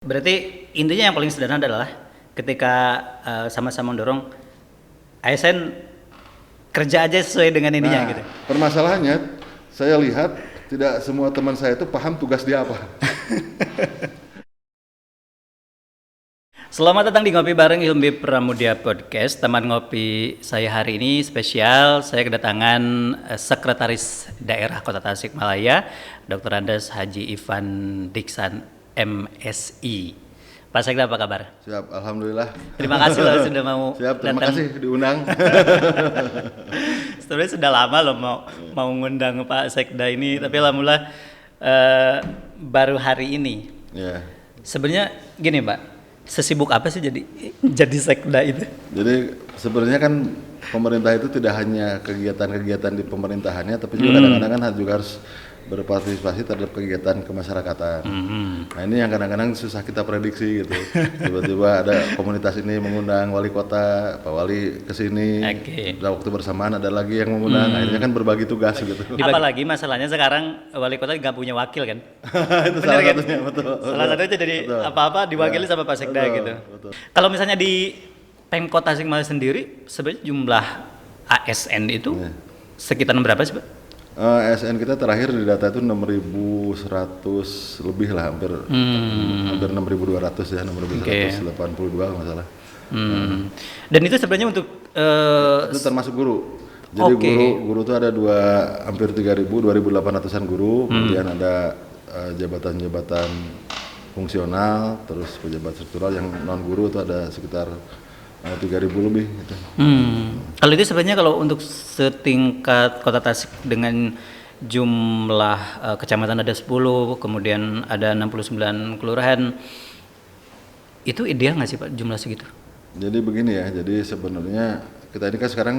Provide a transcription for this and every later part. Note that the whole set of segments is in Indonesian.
Berarti intinya yang paling sederhana adalah ketika sama-sama mendorong ASN kerja aja sesuai dengan ininya gitu. Permasalahannya saya lihat tidak semua teman saya itu paham tugas dia apa. Selamat datang di Ngopi Bareng Hilmi Pramudia Podcast. Teman ngopi saya hari ini spesial. Saya kedatangan Sekretaris Daerah Kota Tasikmalaya, Dr. Andes Haji Ivan Diksan MSI. Pak Sekda, apa kabar? Siap, alhamdulillah. Terima kasih loh sudah mau Siap, terima datang. kasih diundang. Sebenarnya sudah lama loh mau ngundang Pak Sekda ini, tapi alhamdulillah baru hari ini. Ya. Sebenarnya gini Pak, sesibuk apa sih jadi Sekda itu? Jadi sebenarnya kan pemerintah itu tidak hanya kegiatan-kegiatan di pemerintahannya, tapi juga kadang-kadang kan juga harus berpartisipasi terhadap kegiatan kemasyarakatan. Nah ini yang kadang-kadang susah kita prediksi gitu. Tiba-tiba ada komunitas ini mengundang wali kota, Pak Wali kesini. Pada waktu bersamaan ada lagi yang mengundang. Akhirnya kan berbagi tugas gitu. Apalagi masalahnya sekarang wali kota nggak punya wakil kan? Itu salah satunya, betul. Salah satunya jadi apa-apa diwakili sama Pak Sekda gitu. Betul. Kalau misalnya di Pemkot Tasikmalaya sendiri, sebenarnya jumlah ASN itu sekitaran berapa sih Pak? ASN kita terakhir di data itu 6.100 lebih lah, hampir 6.200 ya, 6.182 kalau nggak salah. Dan itu sebenarnya untuk itu termasuk guru. Jadi guru itu ada hampir 2.800-an guru, kemudian ada jabatan-jabatan fungsional, terus pejabat struktural yang non guru itu ada sekitar 3.000 lebih gitu. Kalau itu sebenarnya kalau untuk setingkat Kota Tasik dengan jumlah kecamatan ada 10, kemudian ada 69 kelurahan, itu ideal nggak sih Pak jumlah segitu? Jadi begini ya, jadi sebenarnya kita ini kan sekarang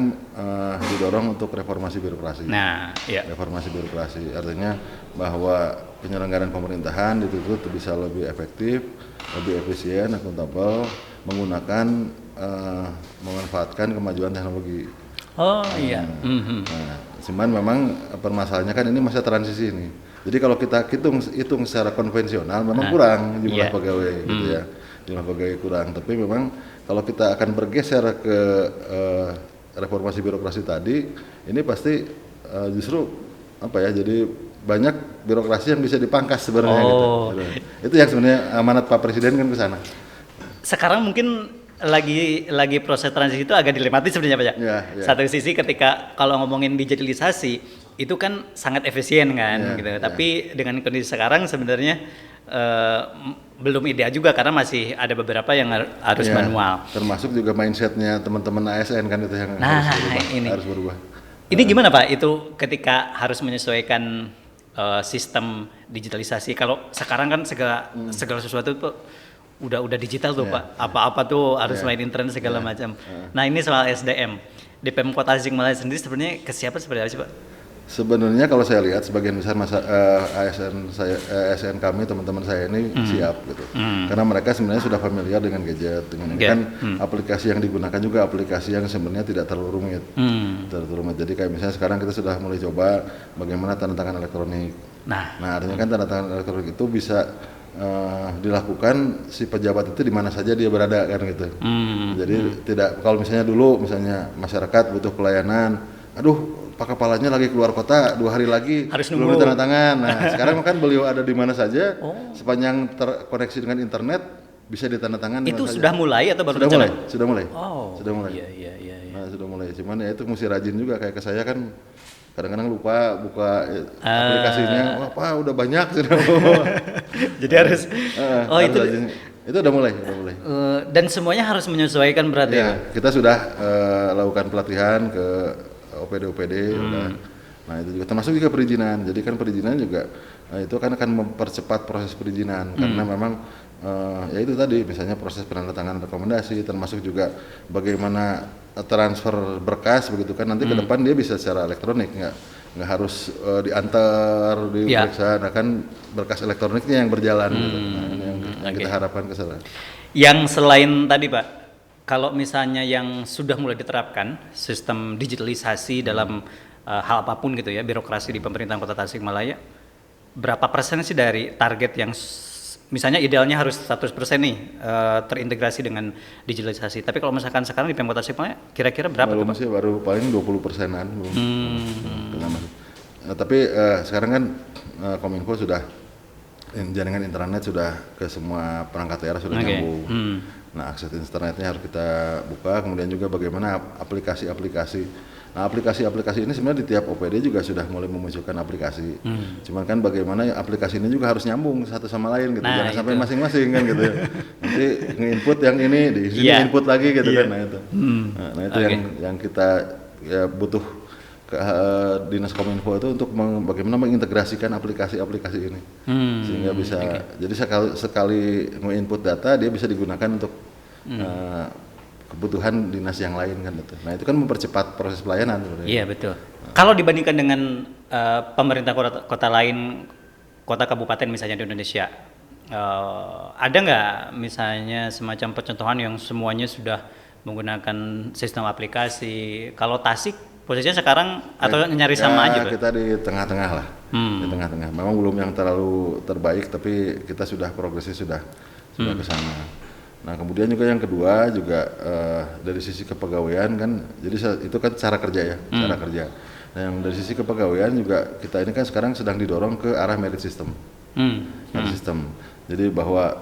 didorong untuk reformasi birokrasi. Nah, ya. Reformasi birokrasi artinya bahwa penyelenggaraan pemerintahan itu bisa lebih efektif, lebih efisien, akuntabel, menggunakan memanfaatkan kemajuan teknologi. Oh iya. Nah, cuman memang permasalahannya kan ini masa transisi ini. Jadi kalau kita hitung secara konvensional memang kurang jumlah pegawai gitu ya. Jumlah pegawai kurang, tapi memang kalau kita akan bergeser ke reformasi birokrasi tadi, ini pasti justru apa ya? Jadi banyak birokrasi yang bisa dipangkas sebenarnya gitu. Itu yang sebenarnya amanat Pak Presiden kan ke sana. Sekarang mungkin lagi proses transisi itu agak dilematis sebenarnya Pak ya. Satu sisi ketika kalau ngomongin digitalisasi itu kan sangat efisien kan gitu. Tapi dengan kondisi sekarang sebenarnya belum ideal juga karena masih ada beberapa yang harus manual. Termasuk juga mindsetnya teman-teman ASN kan itu yang harus berubah. Ini gimana Pak itu ketika harus menyesuaikan sistem digitalisasi? Kalau sekarang kan segala sesuatu itu udah digital tuh Pak, apa-apa tuh harus main internet segala macam. Nah ini soal SDM di Pemkot Tasikmalaya sendiri sebenarnya kesiapan seperti apa sih Pak? Sebenarnya kalau saya lihat sebagian besar ASN kami teman-teman saya ini siap gitu, karena mereka sebenarnya sudah familiar dengan gadget, dengan kan aplikasi yang digunakan juga aplikasi yang sebenarnya tidak terlalu rumit. Jadi kayak misalnya sekarang kita sudah mulai coba bagaimana tanda tangan elektronik. Nah artinya kan tanda tangan elektronik itu bisa dilakukan si pejabat itu di mana saja dia berada kan gitu. Jadi tidak kalau misalnya dulu masyarakat butuh pelayanan, Pak Kepalanya lagi keluar kota 2 hari lagi harus belum tanda tangan. Nah sekarang kan beliau ada di mana saja, sepanjang terkoneksi dengan internet bisa ditandatangan. Itu sudah mulai atau baru Sudah mulai. Sudah mulai. Iya. Nah sudah mulai. Cuman ya itu mesti rajin juga kayak ke saya kan. Kadang-kadang lupa buka aplikasinya, wah Pak udah banyak sudah. Jadi harus itu udah mulai. Dan semuanya harus menyesuaikan berarti ya. Kita sudah lakukan pelatihan ke OPD udah. Nah itu juga termasuk juga perizinan. Jadi kan perizinan juga itu kan akan mempercepat proses perizinan karena memang ya itu tadi misalnya proses penandatanganan rekomendasi, termasuk juga bagaimana transfer berkas begitu kan nanti ke depan dia bisa secara elektronik, nggak harus diantar diperiksa. Nah kan berkas elektroniknya yang berjalan gitu. Nah, ini yang kita harapkan ke sana. Yang selain tadi Pak, kalau misalnya yang sudah mulai diterapkan sistem digitalisasi dalam hal apapun gitu ya, birokrasi di pemerintahan Kota Tasikmalaya, berapa persen sih dari target yang misalnya idealnya harus 100% nih terintegrasi dengan digitalisasi. Tapi kalau misalkan sekarang di Pemkot Tasikmalaya kira-kira berapa tuh, Pak? Masih baru paling 20%-an belum. Tapi sekarang kan Kominfo sudah jaringan internet sudah ke semua perangkat daerah sudah nyambung. Nah, akses internetnya harus kita buka, kemudian juga bagaimana aplikasi-aplikasi. Nah, aplikasi-aplikasi ini sebenarnya di tiap OPD juga sudah mulai memunculkan aplikasi. Cuman kan bagaimana aplikasi ini juga harus nyambung satu sama lain gitu. Jangan sampai masing-masing kan gitu ya. Nanti nge-input yang ini, di sini input lagi gitu kan. Nah itu. Nah itu yang kita ya butuh ke Dinas Kominfo itu untuk bagaimana mengintegrasikan aplikasi-aplikasi ini. Sehingga bisa jadi sekali nge-input data dia bisa digunakan untuk kebutuhan dinas yang lain kan itu. Nah itu kan mempercepat proses pelayanan. Iya betul. Kalau dibandingkan dengan pemerintah kota lain, kota kabupaten misalnya di Indonesia, ada nggak misalnya semacam percontohan yang semuanya sudah menggunakan sistem aplikasi? Kalau Tasik posisinya sekarang atau nyari sama aja? Kita di tengah-tengah lah. Di tengah-tengah. Memang belum yang terlalu terbaik, tapi kita sudah progresnya sudah ke sana. Nah kemudian juga yang kedua juga dari sisi kepegawaian kan, jadi itu kan cara kerja ya, cara kerja. Nah yang dari sisi kepegawaian juga kita ini kan sekarang sedang didorong ke arah merit system. Merit system. Jadi bahwa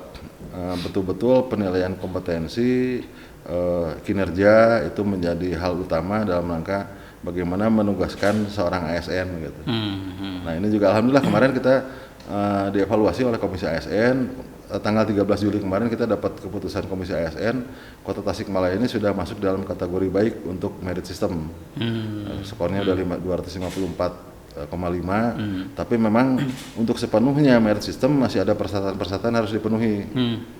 betul-betul penilaian kompetensi, kinerja itu menjadi hal utama dalam rangka bagaimana menugaskan seorang ASN gitu. Nah ini juga alhamdulillah kemarin kita dievaluasi oleh Komisi ASN. Tanggal 13 Juli kemarin kita dapat keputusan Komisi ASN, Kota Tasikmalaya ini sudah masuk dalam kategori baik untuk merit system. Skornya udah 254,5, tapi memang untuk sepenuhnya merit system masih ada persyaratan-persyaratan harus dipenuhi.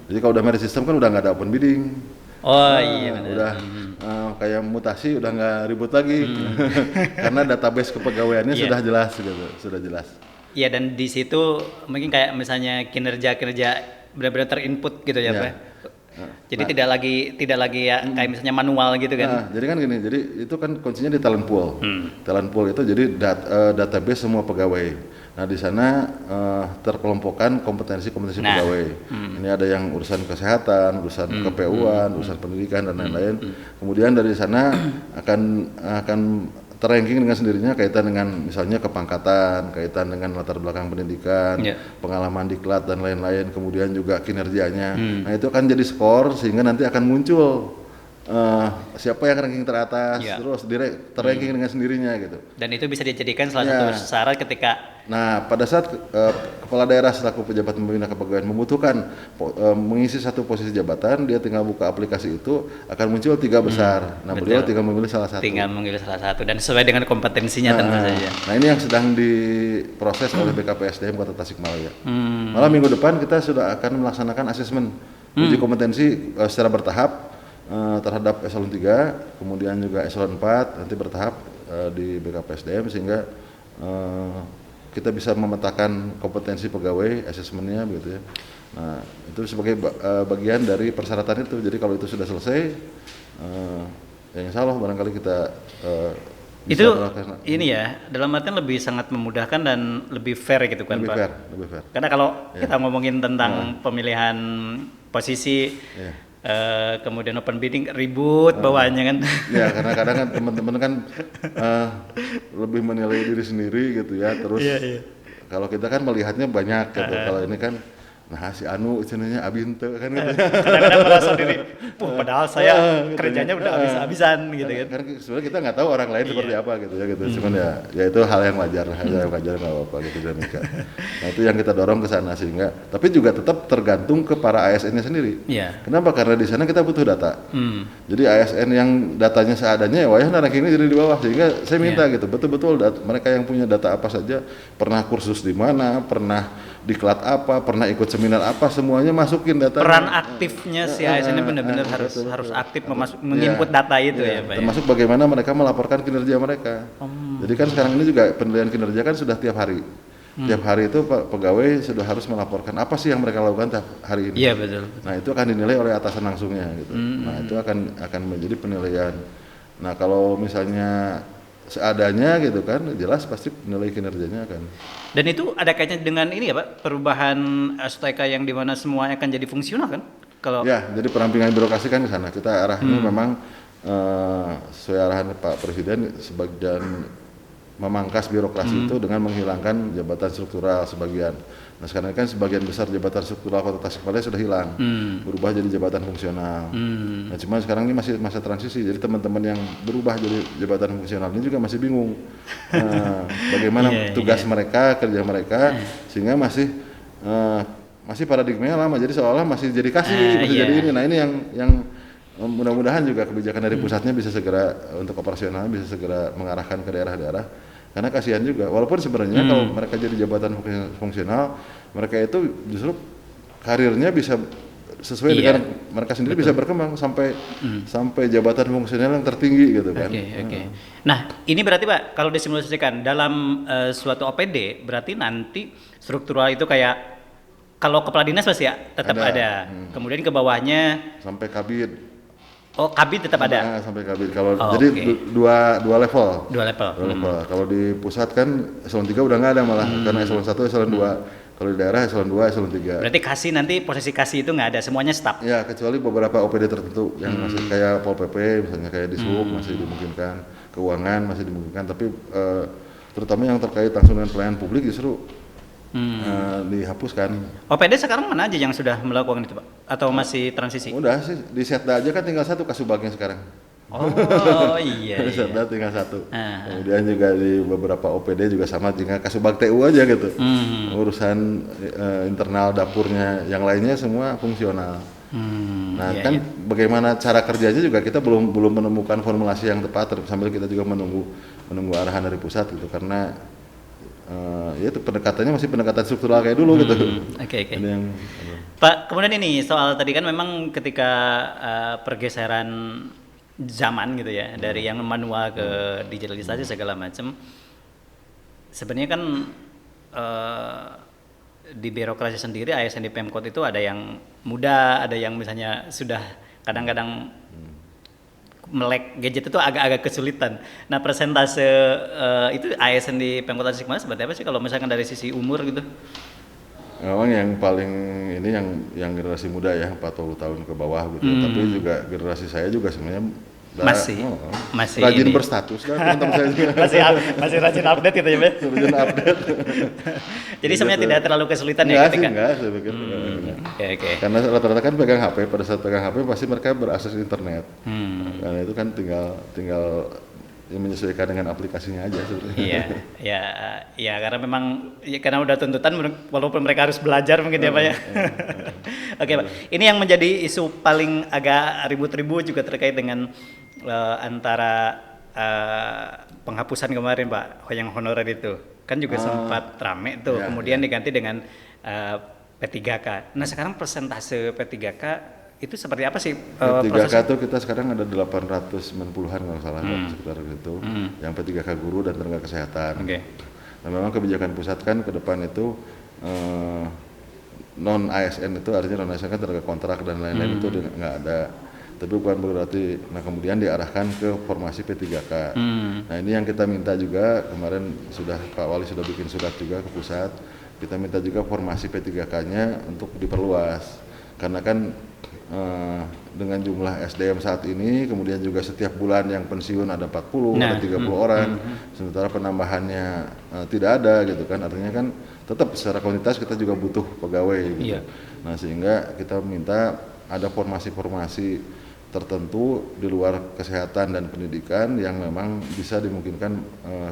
Jadi kalau udah merit system kan udah nggak ada open bidding. Iya benar. Udah kayak mutasi udah nggak ribut lagi, karena database kepegawaiannya sudah jelas gitu, sudah jelas. Iya dan di situ mungkin kayak misalnya kinerja benar-benar terinput gitu ya, Pak. Jadi tidak lagi ya kayak misalnya manual gitu kan. Nah, jadi kan gini, jadi itu kan kuncinya di talent pool. Talent pool itu jadi database semua pegawai. Nah, di sana terkelompokkan kompetensi pegawai. Ini ada yang urusan kesehatan, urusan KPU-an, urusan pendidikan dan lain-lain. Kemudian dari sana akan terranking dengan sendirinya kaitan dengan misalnya kepangkatan, kaitan dengan latar belakang pendidikan, pengalaman diklat dan lain-lain, kemudian juga kinerjanya. Nah itu akan jadi skor sehingga nanti akan muncul siapa yang ranking teratas, terus terranking dengan sendirinya gitu. Dan itu bisa dijadikan salah satu syarat ketika. Nah pada saat kepala daerah selaku pejabat pembina kepegawaian membutuhkan mengisi satu posisi jabatan, dia tinggal buka aplikasi itu akan muncul 3 besar. Nah beliau tinggal memilih salah satu. Tinggal memilih salah satu dan sesuai dengan kompetensinya tentu saja. Nah ini yang sedang diproses oleh BKPSDM Kota Tasikmalaya. Malah minggu depan kita sudah akan melaksanakan asesmen uji kompetensi secara bertahap terhadap eselon 3, kemudian juga eselon 4 nanti bertahap di BKPSDM sehingga kita bisa memetakan kompetensi pegawai, asesmennya begitu ya. Nah itu sebagai bagian dari persyaratan itu. Jadi kalau itu sudah selesai, ya insya Allah barangkali kita itu ini ya dalam artian lebih sangat memudahkan dan lebih fair gitu kan, Pak. Lebih fair. Karena kalau kita ngomongin tentang pemilihan posisi, kemudian open bidding ribut bawaannya kan. Ya karena kadang kan teman-teman kan lebih menilai diri sendiri gitu ya. Terus kalau kita kan melihatnya banyak gitu. Kalau ini kan nah si Anu cenanya abinte kan gitu. Kadang-kadang merasa diri, padahal saya kerjanya udah habis-habisan gitu kan. Karena sebenarnya kita nggak tahu orang lain seperti apa gitu ya gitu. Cuman ya itu hal yang wajar nggak apa-apa gitu dinamika. Nah itu yang kita dorong ke sana sehingga, tapi juga tetap tergantung ke para ASN-nya sendiri. Kenapa? Karena di sana kita butuh data. Jadi ASN yang datanya seadanya ya wayah ranking ini jadi di bawah, sehingga saya minta gitu betul-betul mereka yang punya data apa saja, pernah kursus di mana, pernah diklat apa, pernah ikut seminar apa, semuanya masukin data. Peran aktifnya si ASN ini benar-benar harus aktif menginput data itu ya, Pak. Termasuk bagaimana mereka melaporkan kinerja mereka. Jadi kan sekarang ini juga penilaian kinerja kan sudah tiap hari. Tiap hari itu pegawai sudah harus melaporkan apa sih yang mereka lakukan tiap hari ini. Iya betul. Nah itu akan dinilai oleh atasan langsungnya gitu. Nah itu akan menjadi penilaian. Nah kalau misalnya seadanya gitu kan, jelas pasti nilai kinerjanya akan. Dan itu ada kaitannya dengan ini ya Pak, perubahan STK yang dimana semuanya akan jadi fungsional kan? Kalau ya, jadi perampingan birokrasi kan ke sana. Kita arahnya memang sesuai arahan Pak Presiden sebagian memangkas birokrasi itu dengan menghilangkan jabatan struktural sebagian. Nah sekarang kan sebagian besar jabatan struktural Kota Tasikmalaya sudah hilang, berubah jadi jabatan fungsional. Nah cuma sekarang ini masih masa transisi, jadi teman-teman yang berubah jadi jabatan fungsional ini juga masih bingung bagaimana tugas mereka, kerja mereka, sehingga masih paradigmanya lama, jadi seolah masih jadi masih jadi ini. Nah ini yang mudah-mudahan juga kebijakan dari pusatnya bisa segera untuk operasional bisa segera mengarahkan ke daerah-daerah. Karena kasihan juga, walaupun sebenarnya kalau mereka jadi jabatan fungsional, mereka itu justru karirnya bisa sesuai dengan mereka sendiri bisa berkembang sampai jabatan fungsional yang tertinggi gitu kan. Oke. Nah ini berarti Pak, kalau disimulasikan dalam suatu OPD, berarti nanti struktural itu kayak kalau kepala dinas pasti ya tetap ada. Kemudian ke bawahnya sampai kabid. Oh, kabid tetap ada. Sampai kabid. Kalau jadi dua level. Kalau di pusat kan eselon 3 udah nggak ada malah karena eselon 1, eselon 2. Kalau di daerah eselon 2, eselon 3. Berarti kasih nanti posisi kasih itu nggak ada, semuanya staf. Ya, kecuali beberapa OPD tertentu yang masih kayak Pol PP misalnya kayak Dishub masih dimungkinkan, keuangan masih dimungkinkan, tapi terutama yang terkait langsung dengan pelayanan publik justru dihapuskan. OPD sekarang mana aja yang sudah melakukan itu Pak? Atau masih transisi? Udah sih, di Setda aja kan tinggal satu Kasubagnya sekarang. Oh iya. Di Setda tinggal satu. Kemudian juga di beberapa OPD juga sama, tinggal Kasubag TU aja gitu. Urusan internal dapurnya, yang lainnya semua fungsional. Nah bagaimana cara kerjanya juga kita belum menemukan formulasi yang tepat, sambil kita juga menunggu arahan dari pusat gitu, karena ya itu pendekatannya masih pendekatan struktural kayak dulu gitu. Oke. Pak, kemudian ini soal tadi kan memang ketika pergeseran zaman gitu ya, dari yang manual ke digitalisasi segala macam, sebenarnya kan di birokrasi sendiri ASN di Pemkot itu ada yang muda, ada yang misalnya sudah kadang-kadang melek gadget itu agak-agak kesulitan. Nah persentase itu ASN di Pemkot Tasikmalaya seperti apa sih kalau misalkan dari sisi umur gitu? Memang yang paling ini yang generasi muda ya, 40 tahun ke bawah gitu. Tapi juga generasi saya juga sebenarnya masih rajin ini. Berstatus kan teman-teman saya juga. masih rajin update gitu ya, Pak. Rajin update. Jadi sebenarnya tidak terlalu kesulitan ya ketika. Enggak, saya pikir. Oke. Karena rata-rata kan pegang HP, pada saat pegang HP pasti mereka berakses internet. Karena itu kan tinggal menyesuaikan dengan aplikasinya aja sebenarnya. Iya, karena memang karena udah tuntutan walaupun mereka harus belajar mungkin ya Pak ya. Oke Pak, ini yang menjadi isu paling agak ribut-ribut juga terkait dengan antara penghapusan kemarin Pak, yang honorer itu kan juga sempat rame tuh, kemudian diganti dengan P3K. Nah sekarang persentase P3K itu seperti apa sih P3K itu kita sekarang ada 890-an kalau salah sekitar itu, yang P3K guru dan tenaga kesehatan. Nah memang kebijakan pusat kan ke depan itu non ASN itu artinya non ASN kan tenaga kontrak dan lain-lain itu nggak ada. Tapi bukan berarti, nah kemudian diarahkan ke formasi P3K. Nah ini yang kita minta juga, kemarin Pak Wali sudah bikin surat juga ke pusat, kita minta juga formasi P3K-nya untuk diperluas. Karena kan dengan jumlah SDM saat ini, kemudian juga setiap bulan yang pensiun ada 40, ada 30 orang, sementara penambahannya tidak ada gitu kan, artinya kan tetap secara kuantitas kita juga butuh pegawai gitu. Nah sehingga kita minta ada formasi-formasi tertentu di luar kesehatan dan pendidikan yang memang bisa dimungkinkan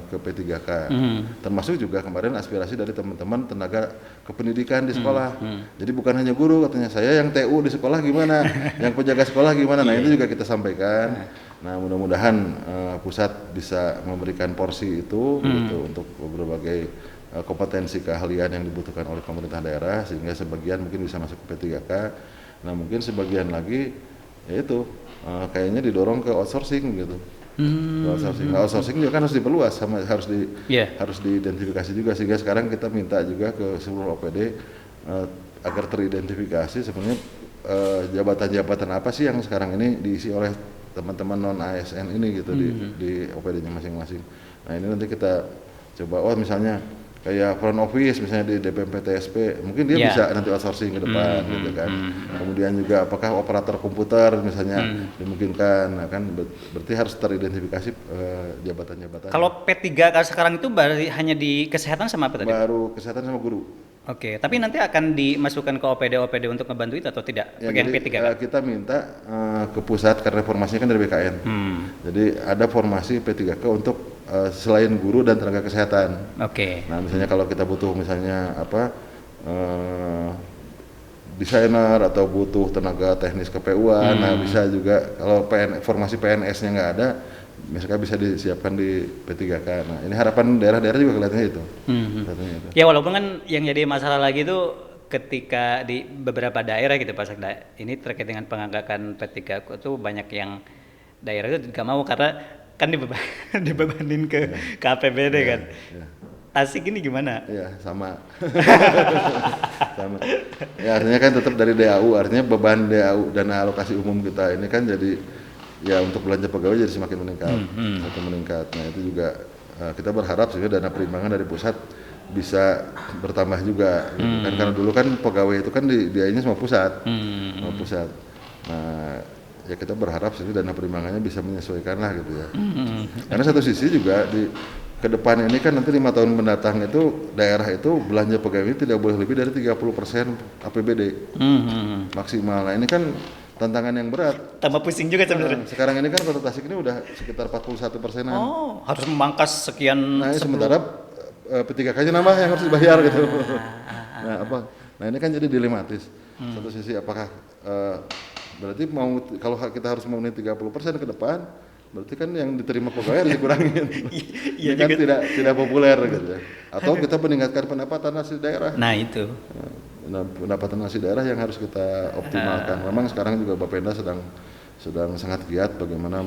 ke P3K. Termasuk juga kemarin aspirasi dari teman-teman tenaga kependidikan di sekolah. Jadi bukan hanya guru, katanya saya yang TU di sekolah gimana, yang penjaga sekolah gimana. Nah itu juga kita sampaikan. Nah mudah-mudahan pusat bisa memberikan porsi itu gitu, untuk berbagai kompetensi keahlian yang dibutuhkan oleh pemerintah daerah, sehingga sebagian mungkin bisa masuk ke P3K. Nah mungkin sebagian lagi yaitu kayaknya didorong ke outsourcing gitu. Outsourcing juga kan harus diperluas, sama harus diidentifikasi juga, sehingga sekarang kita minta juga ke seluruh OPD agar teridentifikasi sebenarnya jabatan-jabatan apa sih yang sekarang ini diisi oleh teman-teman non ASN ini gitu di OPD-nya masing-masing. Nah ini nanti kita coba, misalnya kayak front office misalnya di DPMP TSP, mungkin dia bisa nanti outsourcing ke depan gitu kan. Kemudian juga apakah operator komputer misalnya dimungkinkan, nah kan berarti harus teridentifikasi jabatan-jabatan. Kalau P3K sekarang itu hanya di kesehatan sama apa tadi? Baru kesehatan sama guru. Oke, tapi nanti akan dimasukkan ke OPD untuk ngebantu itu atau tidak? Ya, Bagian jadi, kita minta ke pusat karena formasinya kan dari BKN. Jadi ada formasi P3K untuk selain guru dan tenaga kesehatan. Oke. Nah misalnya kalau kita butuh misalnya desainer atau butuh tenaga teknis KPU-an, nah bisa juga kalau formasi PNS-nya nggak ada, misalkan bisa disiapkan di P3K. Nah ini harapan daerah-daerah juga kelihatannya itu. Itu. Ya walaupun kan yang jadi masalah lagi itu ketika di beberapa daerah gitu Pak Sekda, ini terkait dengan pengangkatan P3K itu banyak yang daerah itu nggak mau karena kan dibebanin ke APBD kan. Tasik ini gimana? Iya, sama. Sama. Ya artinya kan tetap dari DAU, artinya beban DAU dana alokasi umum kita ini kan jadi ya untuk belanja pegawai jadi semakin meningkat. Nah itu juga kita berharap sih dana perimbangan dari pusat bisa bertambah juga. Gitu. Kan karena dulu kan pegawai itu kan dianya sama pusat. Nah ya kita berharap sih dana perimbangannya bisa menyesuaikan lah gitu ya. Karena satu sisi juga ke depan ini kan nanti 5 tahun mendatang itu daerah itu belanja pegawai tidak boleh lebih dari 30% APBD maksimal. Nah ini kan tantangan yang berat. Tambah pusing juga sebenarnya. Sekarang ini kan Kota Tasik ini udah sekitar 41%-an. Oh, harus memangkas sekian. Nah sementara P3K-nya nambah yang harus dibayar gitu. Nah ini kan jadi dilematis. Satu sisi apakah berarti kalau kita harus memenuhi 30% ke depan, berarti kan yang diterima pegawai harus dikurangin. Ini kan tidak populer gitu ya. Atau kita meningkatkan pendapatan asli daerah. Nah itu. Pendapatan asli daerah yang harus kita optimalkan. Memang sekarang juga Bapenda sedang sangat giat bagaimana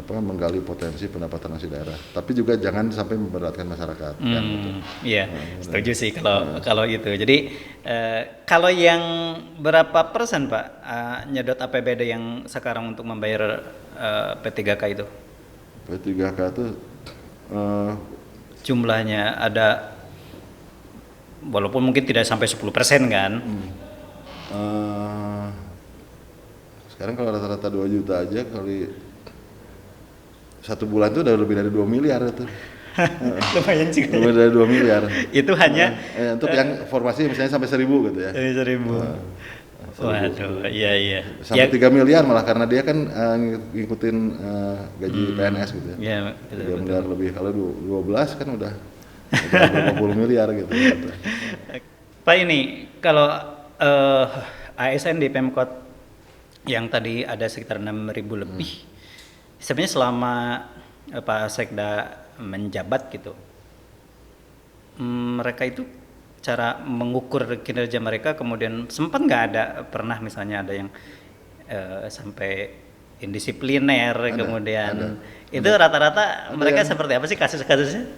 menggali potensi pendapatan asli daerah. Tapi juga jangan sampai memberatkan masyarakat. Iya, setuju sih kalau itu. Jadi kalau yang berapa persen Pak nyedot APBD yang sekarang untuk membayar P3K itu? P3K itu jumlahnya ada, walaupun mungkin tidak sampai 10% kan? Sekarang kalau rata-rata 2 juta aja kali 1 bulan itu udah lebih dari 2 miliar itu. Lumayan juga. Lebih dari 2 miliar. Itu hanya untuk yang formasi misalnya sampai 1.000 gitu ya. 1.000. Waduh, iya. Sampai 3 miliar malah karena dia kan ngikutin gaji PNS gitu ya. Iya, 3 miliar lebih. Kalau 12 kan udah 50 miliar gitu. Pak ini kalau ASN di Pemkot yang tadi ada sekitar 6.000 lebih, sebenarnya selama Pak Sekda menjabat gitu, mereka itu cara mengukur kinerja mereka kemudian sempat nggak ada pernah misalnya ada yang sampai indisipliner kemudian itu rata-rata mereka seperti apa sih kasus-kasusnya?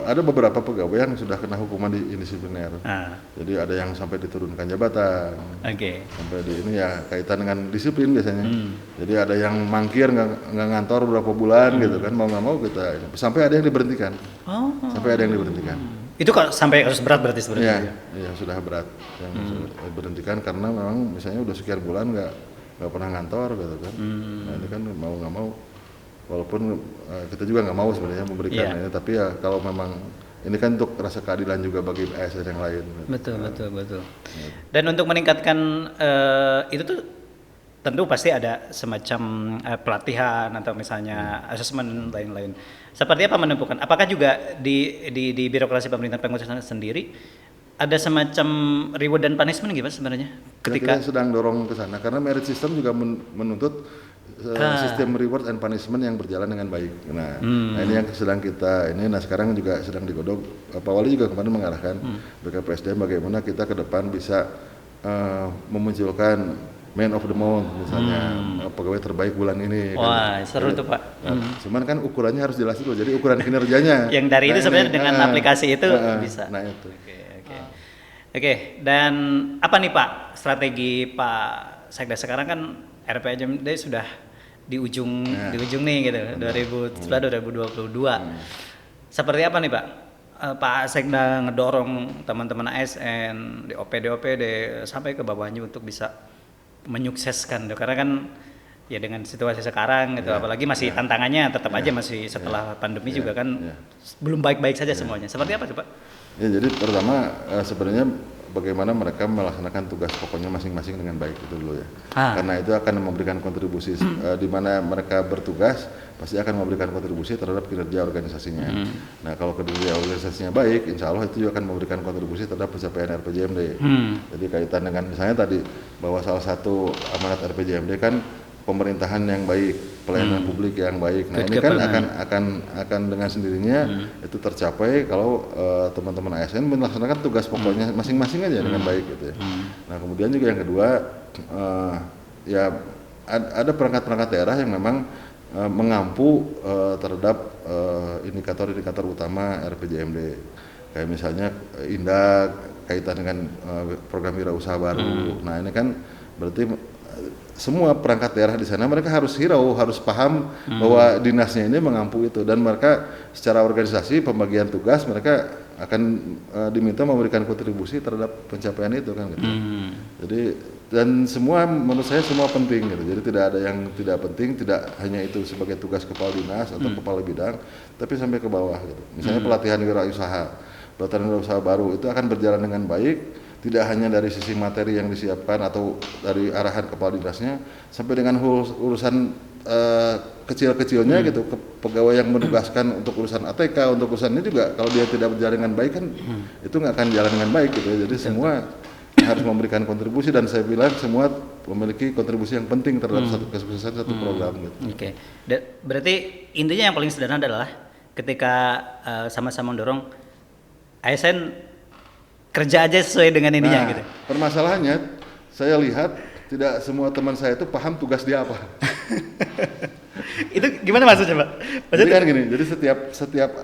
Ada beberapa pegawai yang sudah kena hukuman di indisipliner. Jadi ada yang sampai diturunkan jabatan. Sampai di ini ya kaitan dengan disiplin biasanya. Jadi ada yang mangkir nggak ngantor berapa bulan gitu kan, mau nggak mau kita sampai ada yang diberhentikan. Itu kalau sampai kasus berat berarti sebenarnya? Iya sudah berat yang diberhentikan karena memang misalnya udah sekian bulan nggak pernah ngantor gitu kan. Nah ini kan mau nggak mau, walaupun kita juga nggak mau sebenarnya memberikan ini, tapi ya kalau memang ini kan untuk rasa keadilan juga bagi ASN yang lain. Betul. Dan untuk meningkatkan itu tuh tentu pasti ada semacam pelatihan atau misalnya asesmen lain-lain. Seperti apa menentukan? Apakah juga di birokrasi pemerintahan Pemkot sendiri ada semacam reward dan punishment gitu sebenarnya? Kita sedang dorong ke sana karena merit system juga menuntut sistem reward and punishment yang berjalan dengan baik. Nah ini yang sedang kita sekarang juga sedang digodok. Pak Wali juga kemarin mengarahkan BKPSDM bagaimana kita ke depan bisa memunculkan man of the month misalnya, pegawai terbaik bulan ini. Wah, seru tuh Pak. Cuman kan ukurannya harus jelas dulu, jadi ukuran kinerjanya. Yang dari itu sebenarnya dengan aplikasi itu bisa. Nah itu. Oke, dan apa nih Pak strategi Pak Sekda sekarang kan RPJMD sudah di ujung nih gitu, 2022. Seperti apa nih Pak? Pak Sekda ngedorong teman-teman ASN, DOP sampai ke bawahnya untuk bisa menyukseskan tuh. Karena kan ya dengan situasi sekarang gitu, apalagi masih tantangannya tetap aja masih setelah pandemi juga kan belum baik-baik saja semuanya. Seperti apa tuh Pak? Ya, jadi pertama sebenarnya bagaimana mereka melaksanakan tugas pokoknya masing-masing dengan baik itu dulu ya. Karena itu akan memberikan kontribusi di mana mereka bertugas pasti akan memberikan kontribusi terhadap kinerja organisasinya. Nah, kalau kinerja organisasinya baik, insya Allah itu juga akan memberikan kontribusi terhadap pencapaian RPJMD. Jadi kaitan dengan misalnya tadi bahwa salah satu amanat RPJMD kan pemerintahan yang baik, pelayanan publik yang baik. Nah, ini kan akan dengan sendirinya itu tercapai kalau teman-teman ASN melaksanakan tugas pokoknya masing-masing aja dengan baik gitu ya. Nah, kemudian juga yang kedua ya ada perangkat-perangkat daerah yang memang mengampu terhadap indikator-indikator utama RPJMD. Kayak misalnya Indak kaitan dengan program wirausaha baru. Nah, ini kan berarti semua perangkat daerah di sana mereka harus harus paham bahwa dinasnya ini mengampu itu, dan mereka secara organisasi pembagian tugas mereka akan diminta memberikan kontribusi terhadap pencapaian itu kan gitu. Jadi dan semua menurut saya semua penting gitu. Jadi tidak ada yang tidak penting, tidak hanya itu sebagai tugas kepala dinas atau kepala bidang, tapi sampai ke bawah gitu. Misalnya pelatihan wirausaha baru itu akan berjalan dengan baik. Tidak hanya dari sisi materi yang disiapkan atau dari arahan kepala dinasnya, sampai dengan urusan kecil-kecilnya gitu, pegawai yang menugaskan untuk urusan ATK, untuk urusan ini juga kalau dia tidak berjalan dengan baik kan itu nggak akan jalan dengan baik gitu ya. Jadi semua harus memberikan kontribusi, dan saya bilang semua memiliki kontribusi yang penting terhadap satu kesuksesan satu program gitu. Oke. Berarti intinya yang paling sederhana adalah ketika sama-sama mendorong ASN kerja aja sesuai dengan ininya gitu. Permasalahannya saya lihat tidak semua teman saya itu paham tugas dia apa. Itu gimana maksudnya Pak? Jadi kan gini, jadi setiap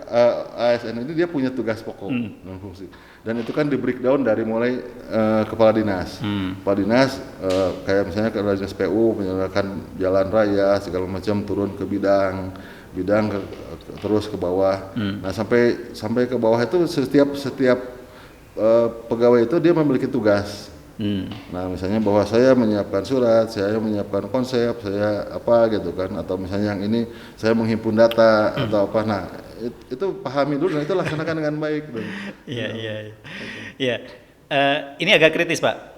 ASN ini dia punya tugas pokok dan fungsi. Dan itu kan di breakdown dari mulai kepala dinas. Kepala dinas kayak misalnya kepala dinas PU menyediakan jalan raya segala macam, turun ke bidang terus ke bawah. Nah, sampai ke bawah itu setiap pegawai itu dia memiliki tugas. Nah, misalnya bahwa saya menyiapkan surat, saya menyiapkan konsep, saya apa gitu kan, atau misalnya yang ini saya menghimpun data atau apa. Nah, itu pahami dulu dan itu laksanakan dengan baik. Iya. Ini agak kritis Pak.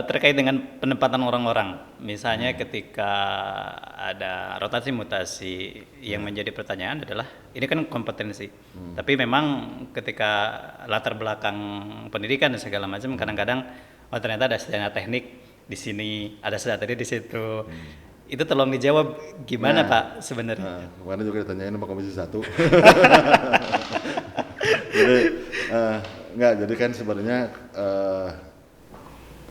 Terkait dengan penempatan orang-orang, misalnya ketika ada rotasi mutasi, yang menjadi pertanyaan adalah ini kan kompetensi, tapi memang ketika latar belakang pendidikan dan segala macam kadang-kadang ternyata ada sarjana teknik di sini, ada sarjana teknik di situ. Itu tolong dijawab gimana Pak sebenarnya? Kemarin juga ditanyain sama Komisi 1. Jadi kan sebenarnya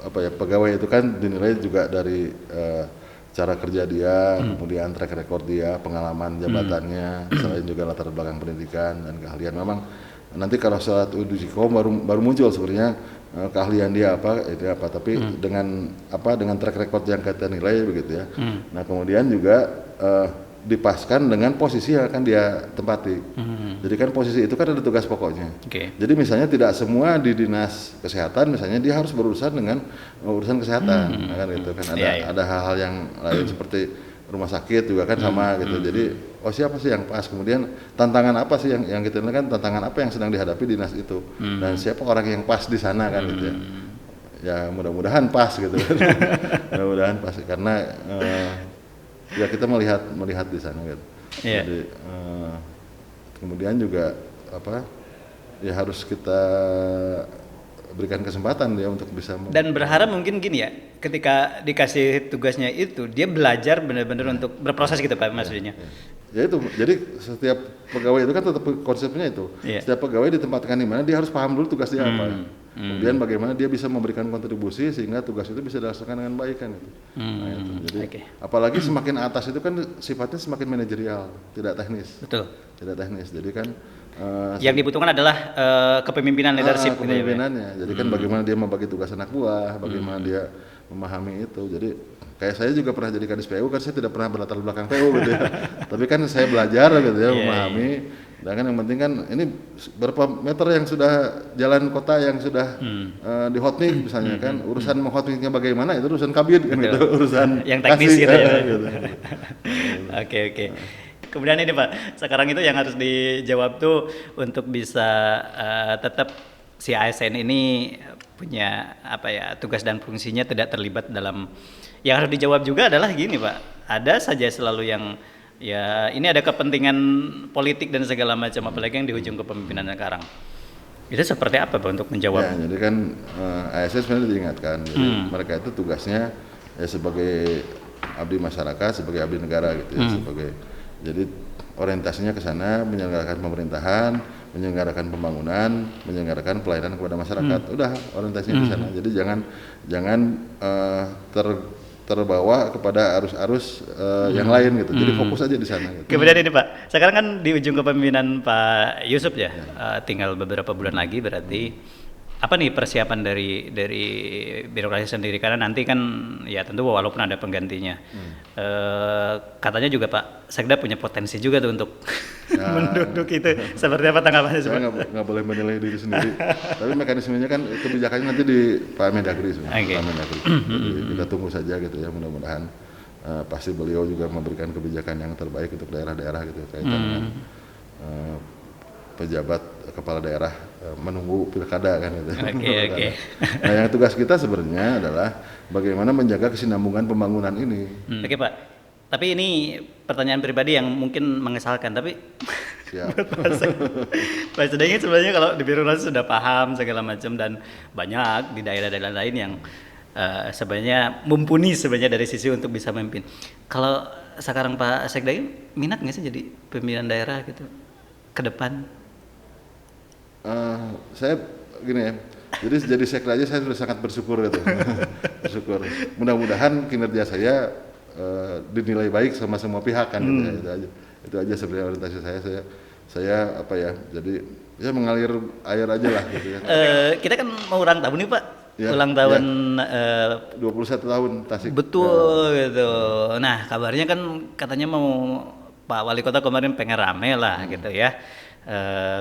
pegawai itu kan dinilai juga dari cara kerja dia, kemudian track record dia, pengalaman jabatannya, selain juga latar belakang pendidikan dan keahlian. Memang nanti kalau saat uji kom baru muncul sebenarnya keahlian dia apa, tapi dengan track record yang kita nilai begitu ya. Nah, kemudian juga dipaskan dengan posisi yang akan dia tempati. Jadi kan posisi itu kan ada tugas pokoknya. Jadi misalnya tidak semua di dinas kesehatan misalnya dia harus berurusan dengan urusan kesehatan, kan gitu kan. Ada hal-hal yang lain seperti rumah sakit juga kan sama gitu. Jadi siapa sih yang pas, kemudian tantangan apa sih yang kita kan, tantangan apa yang sedang dihadapi dinas itu, dan siapa orang yang pas di sana kan gitu ya. Ya mudah-mudahan pas gitu kan. Mudah-mudahan pas karena ya kita melihat di sana gitu. Jadi kemudian juga ya harus kita berikan kesempatan dia untuk bisa dan berharap mungkin gini ya, ketika dikasih tugasnya itu dia belajar benar-benar untuk berproses gitu Pak maksudnya. Ya itu, jadi setiap pegawai itu kan tetap konsepnya itu. Setiap pegawai ditempatkan di mana dia harus paham dulu tugas dia apa. Kemudian bagaimana dia bisa memberikan kontribusi sehingga tugas itu bisa dilaksanakan dengan baik kan itu. Nah, itu. Jadi apalagi semakin atas itu kan sifatnya semakin manajerial, tidak teknis. Betul. Tidak teknis. Jadi kan Yang dibutuhkan adalah kepemimpinan leadership. Kepemimpinannya. Jadi kan bagaimana dia membagi tugas anak buah, bagaimana dia memahami itu. Jadi kayak saya juga pernah jadi kadis PU, kan saya tidak pernah berlatar belakang PU gitu ya. Tapi kan saya belajar gitu ya, memahami. Dan kan yang penting kan ini berapa meter yang sudah jalan kota yang sudah di hotmix misalnya kan, urusan menghotmixnya bagaimana itu urusan kabin kan gitu, urusan yang teknis gitu ya. Gitu. Oke. Kemudian ini Pak, sekarang itu yang harus dijawab tuh untuk bisa tetap si ASN ini punya tugas dan fungsinya tidak terlibat dalam. Yang harus dijawab juga adalah gini Pak, ada saja selalu yang ya ini ada kepentingan politik dan segala macam, apalagi yang di ujung kepemimpinan sekarang. Itu seperti apa Pak untuk menjawab? Ya, jadi kan ASN sebenarnya diingatkan, jadi mereka itu tugasnya ya sebagai abdi masyarakat, sebagai abdi negara gitu ya, jadi orientasinya ke sana, menyelenggarakan pemerintahan, menyelenggarakan pembangunan, menyelenggarakan pelayanan kepada masyarakat. Udah orientasinya ke sana. Jadi jangan terbawa kepada arus-arus yang lain gitu. Jadi fokus aja di sana gitu. Kemudian ini Pak, sekarang kan di ujung kepemimpinan Pak Yusuf ya. Tinggal beberapa bulan lagi berarti apa nih persiapan dari birokrasi sendiri, karena nanti kan ya tentu walaupun ada penggantinya katanya juga Pak Sekda punya potensi juga tuh untuk menduduk itu. Seperti apa tanggapannya? Saya nggak boleh menilai diri sendiri, tapi mekanismenya kan kebijakannya nanti di Pak Mendagri sebenarnya. Pak Mendagri. Jadi kita tunggu saja gitu ya, mudah-mudahan pasti beliau juga memberikan kebijakan yang terbaik untuk daerah-daerah gitu kaitan dengan pejabat kepala daerah menunggu pilkada kan gitu. Oke. Nah, yang tugas kita sebenarnya adalah bagaimana menjaga kesinambungan pembangunan ini. Oke Pak. Tapi ini pertanyaan pribadi yang mungkin mengesalkan, tapi siap. Pak Sedengin sebenarnya kalau di birokrasi sudah paham segala macam dan banyak di daerah-daerah lain yang sebenarnya mumpuni sebenarnya dari sisi untuk bisa memimpin. Kalau sekarang Pak Sekda minat nggak sih jadi pimpinan daerah gitu ke depan? Saya gini ya, jadi sekda aja saya sudah sangat bersyukur gitu. Bersyukur. Mudah-mudahan kinerja saya dinilai baik sama semua pihak kan gitu ya. Itu aja sebenarnya orientasi saya apa ya, jadi ya mengalir air aja lah gitu ya. Kita kan mau ulang tahun nih Pak. Ya, ulang tahun 21 tahun Tasik. Betul gitu. Nah, kabarnya kan katanya mau Pak Wali Kota kemarin pengen rame lah gitu ya.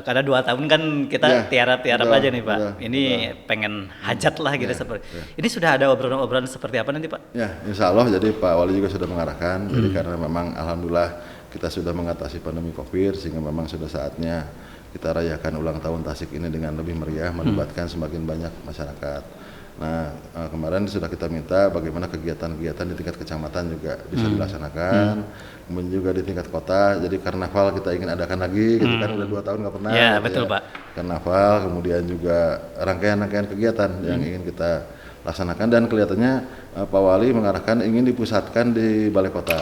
Karena 2 tahun kan kita tiarap aja nih Pak. Ini pengen hajat lah gitu seperti. Ini sudah ada obrolan-obrolan seperti apa nanti Pak? Ya, insya Allah. Jadi Pak Wali juga sudah mengarahkan. Jadi karena memang alhamdulillah kita sudah mengatasi pandemi COVID sehingga memang sudah saatnya kita rayakan ulang tahun Tasik ini dengan lebih meriah, melibatkan semakin banyak masyarakat. Nah, kemarin sudah kita minta bagaimana kegiatan-kegiatan di tingkat kecamatan juga bisa dilaksanakan, kemudian juga di tingkat kota. Jadi karnaval kita ingin adakan lagi, gitu kan udah 2 tahun nggak pernah. Ya betul Pak. Karnaval, kemudian juga rangkaian-rangkaian kegiatan yang ingin kita laksanakan dan kelihatannya Pak Wali mengarahkan ingin dipusatkan di Balai Kota.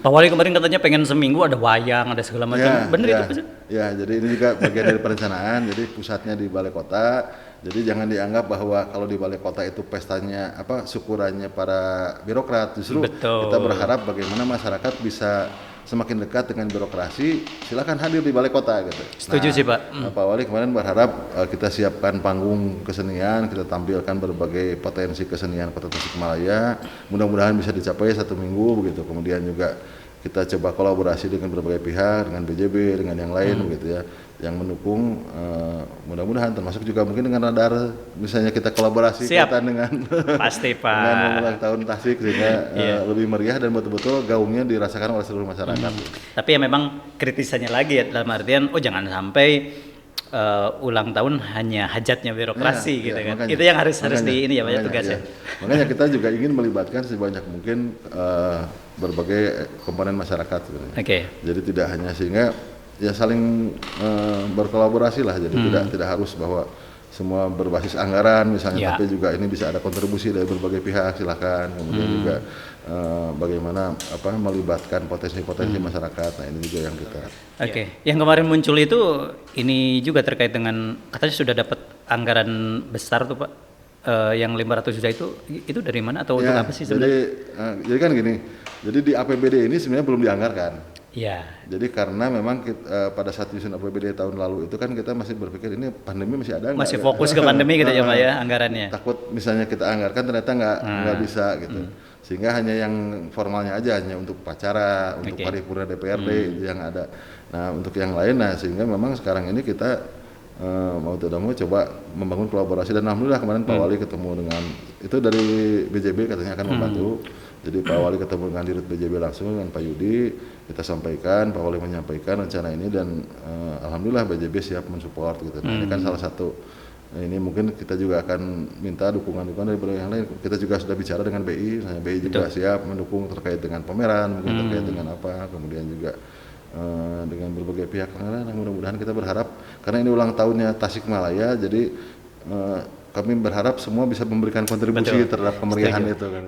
Pak Wali kemarin katanya pengen seminggu ada wayang, ada segala macam. Bener itu Pak? Ya, jadi ini juga bagian dari perencanaan. Jadi pusatnya di Balai Kota. Jadi jangan dianggap bahwa kalau di Balai Kota itu pestanya syukurannya para birokrat. Justru kita berharap bagaimana masyarakat bisa semakin dekat dengan birokrasi. Silakan hadir di Balai Kota gitu. Setuju sih Pak. Pak Wali kemarin berharap kita siapkan panggung kesenian, kita tampilkan berbagai potensi kesenian Kota Tasikmalaya. Mudah-mudahan bisa dicapai 1 minggu begitu. Kemudian juga kita coba kolaborasi dengan berbagai pihak, dengan BJB, dengan yang lain begitu ya, yang mendukung. Mudah-mudahan termasuk juga mungkin dengan radar, misalnya kita kolaborasi dengan pasti Pak dengan ulang tahun Tasik sehingga lebih meriah dan betul-betul gaungnya dirasakan oleh seluruh masyarakat. Tapi ya memang kritisannya lagi ya, dalam artian jangan sampai ulang tahun hanya hajatnya birokrasi gitu kan. Makanya, itu yang harus di ini ya banyak tugasnya. Makanya kita juga ingin melibatkan sebanyak mungkin berbagai komponen masyarakat sebenarnya. Jadi tidak hanya sehingga ya saling berkolaborasi lah. Jadi tidak harus bahwa semua berbasis anggaran misalnya, tapi juga ini bisa ada kontribusi dari berbagai pihak, silakan. Kemudian juga bagaimana melibatkan potensi-potensi masyarakat. Nah, ini juga yang kita. Yang kemarin muncul itu ini juga terkait dengan katanya sudah dapat anggaran besar tuh Pak. Yang 500 juta itu dari mana atau untuk apa sih sebenarnya? Jadi kan gini. Jadi di APBD ini sebenarnya belum dianggarkan. Iya. Jadi karena memang pada saat nyusun APBD tahun lalu itu kan kita masih berpikir ini pandemi masih ada nggak? Masih fokus ke pandemi gitu ya Pak ya anggarannya. Takut misalnya kita anggarkan ternyata nggak bisa gitu. Sehingga hanya yang formalnya aja, hanya untuk upacara, untuk paripurna DPRD itu yang ada. Nah untuk yang lain, sehingga memang sekarang ini kita mau tidak mau coba membangun kolaborasi, dan alhamdulillah kemarin Pak Wali ketemu dengan itu dari BJB katanya akan membantu. Jadi Pak Wali ketemu dengan Dirut BJB langsung dengan Pak Yudi, kita sampaikan, Pak Wali menyampaikan rencana ini, dan alhamdulillah BJB siap mensupport gitu. Nah ini kan salah satu, ini mungkin kita juga akan minta dukungan-dukungan dari berbagai yang lain. Kita juga sudah bicara dengan BI, misalnya BI juga siap mendukung terkait dengan pameran, mungkin terkait dengan apa, kemudian juga dengan berbagai pihak. Nah, mudah-mudahan kita berharap, karena ini ulang tahunnya Tasikmalaya, jadi kami berharap semua bisa memberikan kontribusi terhadap kemeriahan itu kan.